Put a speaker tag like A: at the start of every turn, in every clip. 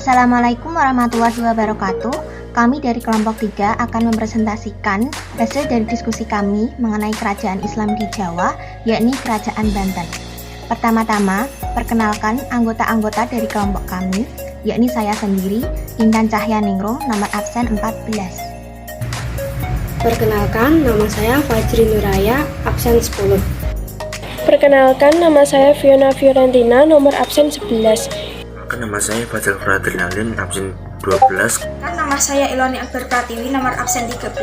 A: Assalamualaikum warahmatullahi wabarakatuh. Kami dari kelompok 3 akan mempresentasikan hasil dari diskusi kami mengenai kerajaan Islam di Jawa, yakni Kerajaan Banten. Pertama-tama, perkenalkan anggota-anggota dari kelompok kami, yakni saya sendiri, Intan Cahyaningrum, nomor absen 14.
B: Perkenalkan, nama saya Fajri Nuraya, absen 10.
C: Perkenalkan, nama saya Fiona Fiorentina, nomor absen 11.
D: Nama saya Fajar Fradrinalin, absen 12.
E: Nama saya Iloni Akbar Pratiwi, nomor absen 13.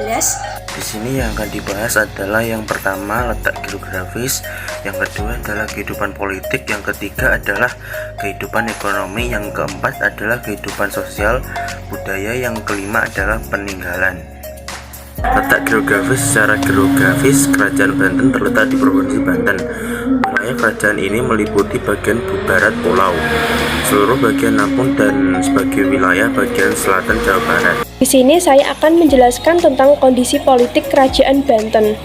D: Di sini yang akan dibahas adalah yang pertama letak geografis, yang kedua adalah kehidupan politik, yang ketiga adalah kehidupan ekonomi, yang keempat adalah kehidupan sosial budaya, yang kelima adalah peninggalan. Letak geografis. Secara geografis, Kerajaan Banten terletak di Provinsi Banten. Wilayah kerajaan ini meliputi bagian barat pulau, seluruh bagian Lampung, dan sebagai wilayah bagian selatan Jawa Barat.
C: Di sini saya akan menjelaskan tentang kondisi politik Kerajaan Banten.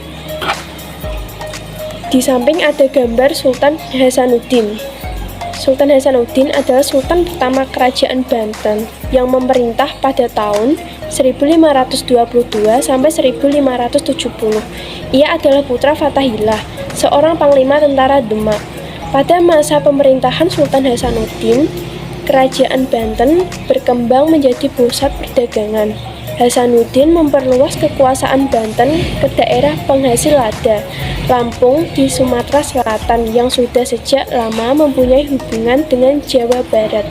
C: Di samping ada gambar Sultan Hasanuddin. Sultan Hasanuddin adalah sultan pertama Kerajaan Banten yang memerintah pada tahun 1522 sampai 1570. Ia adalah putra Fathahillah, seorang panglima tentara Demak. Pada masa pemerintahan Sultan Hasanuddin, Kerajaan Banten berkembang menjadi pusat perdagangan. Hasanuddin memperluas kekuasaan Banten ke daerah penghasil lada, Lampung di Sumatera Selatan yang sudah sejak lama mempunyai hubungan dengan Jawa Barat.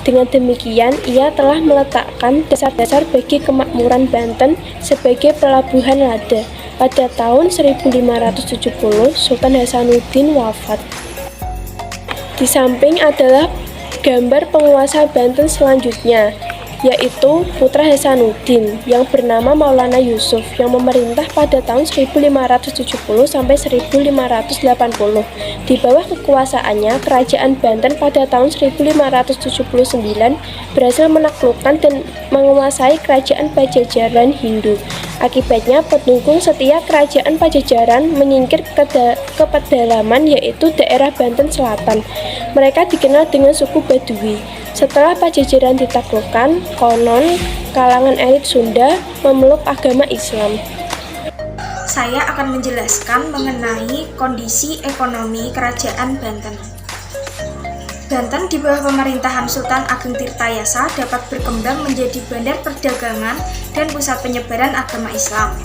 C: Dengan demikian, ia telah meletakkan dasar-dasar bagi kemakmuran Banten sebagai pelabuhan lada. Pada tahun 1570, Sultan Hasanuddin wafat. Di samping adalah gambar penguasa Banten selanjutnya, yaitu putra Hasanuddin yang bernama Maulana Yusuf yang memerintah pada tahun 1570 sampai 1580. Di bawah kekuasaannya, Kerajaan Banten pada tahun 1579 berhasil menaklukkan dan menguasai Kerajaan Pajajaran Hindu. Akibatnya, pendukung setia Kerajaan Pajajaran menyingkir ke pedalaman, yaitu daerah Banten Selatan. Mereka dikenal dengan suku Baduy. Setelah Pajajaran ditaklukkan, konon kalangan elit Sunda memeluk agama Islam.
E: Saya akan menjelaskan mengenai kondisi ekonomi Kerajaan Banten. Banten di bawah pemerintahan Sultan Ageng Tirtayasa dapat berkembang menjadi bandar perdagangan dan pusat penyebaran agama Islam.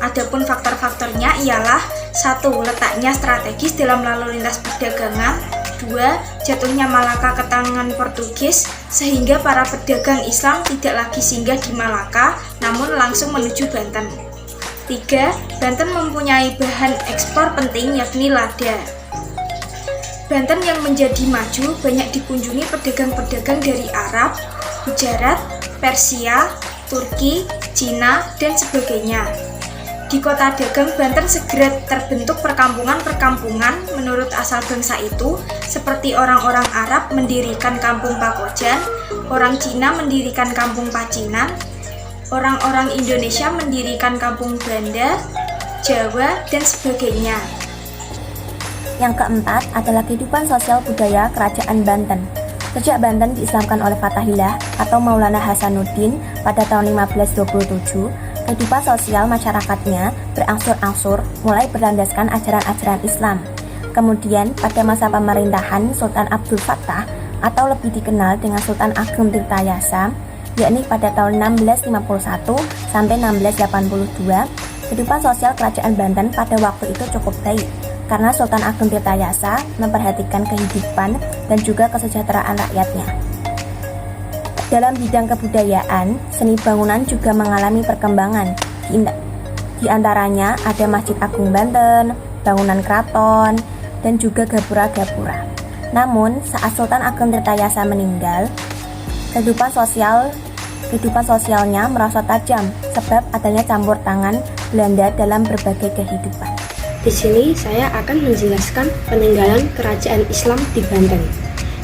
E: Adapun faktor-faktornya ialah 1. Letaknya strategis dalam lalu lintas perdagangan. 2. Jatuhnya Malaka ke tangan Portugis sehingga para pedagang Islam tidak lagi singgah di Malaka namun langsung menuju Banten. 3. Banten mempunyai bahan ekspor penting yakni lada. Banten yang menjadi maju banyak dikunjungi pedagang-pedagang dari Arab, Gujarat, Persia, Turki, Cina, dan sebagainya. Di kota dagang Banten segera terbentuk perkampungan-perkampungan menurut asal bangsa itu, seperti orang-orang Arab mendirikan kampung Pakojan, orang Cina mendirikan kampung Pacinan, orang-orang Indonesia mendirikan kampung Banda, Jawa, dan sebagainya.
A: Yang keempat adalah kehidupan sosial budaya Kerajaan Banten. Sejak Banten diislamkan oleh Fathahillah atau Maulana Hasanuddin pada tahun 1527, kehidupan sosial masyarakatnya berangsur-angsur mulai berlandaskan ajaran-ajaran Islam. Kemudian pada masa pemerintahan Sultan Abdul Fattah atau lebih dikenal dengan Sultan Ageng Tirtayasa, yakni pada tahun 1651 sampai 1682, kehidupan sosial Kerajaan Banten pada waktu itu cukup baik karena Sultan Ageng Tirtayasa memperhatikan kehidupan dan juga kesejahteraan rakyatnya. Dalam bidang kebudayaan, seni bangunan juga mengalami perkembangan. Di antaranya ada Masjid Agung Banten, bangunan keraton, dan juga gapura-gapura. Namun, saat Sultan Ageng Tirtayasa meninggal, kehidupan sosialnya merosot tajam sebab adanya campur tangan Belanda dalam berbagai kehidupan.
B: Di sini saya akan menjelaskan peninggalan Kerajaan Islam di Banten.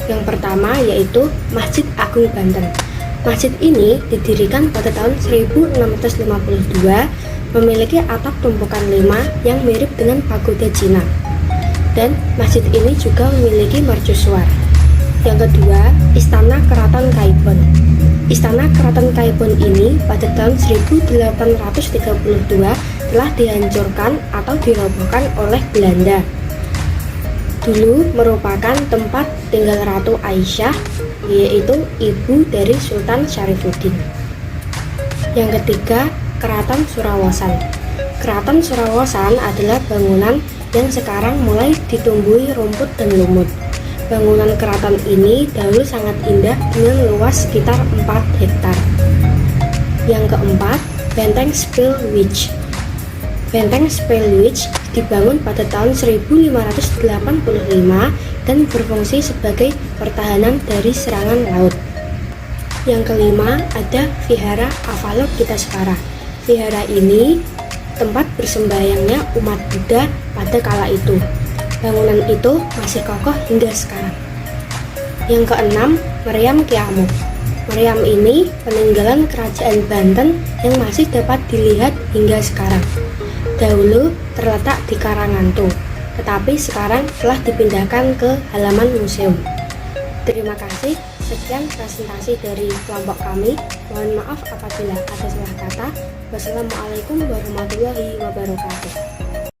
B: Yang pertama yaitu Masjid Agung Banten. Masjid ini didirikan pada tahun 1652, memiliki atap tumpukan 5 yang mirip dengan pagoda Cina. Dan masjid ini juga memiliki mercusuar. Yang kedua, Istana Keraton Kaibon. Istana Keraton Kaibon ini pada tahun 1832 telah dihancurkan atau dirobohkan oleh Belanda. Dulu merupakan tempat tinggal Ratu Aisyah, yaitu ibu dari Sultan Syarifuddin. Yang ketiga, Keraton Surawosan. Keraton Surawosan adalah bangunan yang sekarang mulai ditumbuhi rumput dan lumut. Bangunan keraton ini dahulu sangat indah dengan luas sekitar 4 hektar. Yang keempat, Benteng Spillwich. Benteng Spillwich dibangun pada tahun 1585 dan berfungsi sebagai pertahanan dari serangan laut. Yang kelima, ada Vihara Avalokiteshvara. Vihara ini tempat bersembahyangnya umat Buddha pada kala itu. Bangunan itu masih kokoh hingga sekarang. Yang keenam, Meriam Kiamu. Meriam ini peninggalan kerajaan Banten yang masih dapat dilihat hingga sekarang. Dahulu terletak di Karangantu, tetapi sekarang telah dipindahkan ke halaman museum. Terima kasih. Sekian presentasi dari kelompok kami. Mohon maaf apabila ada salah kata. Wassalamualaikum warahmatullahi wabarakatuh.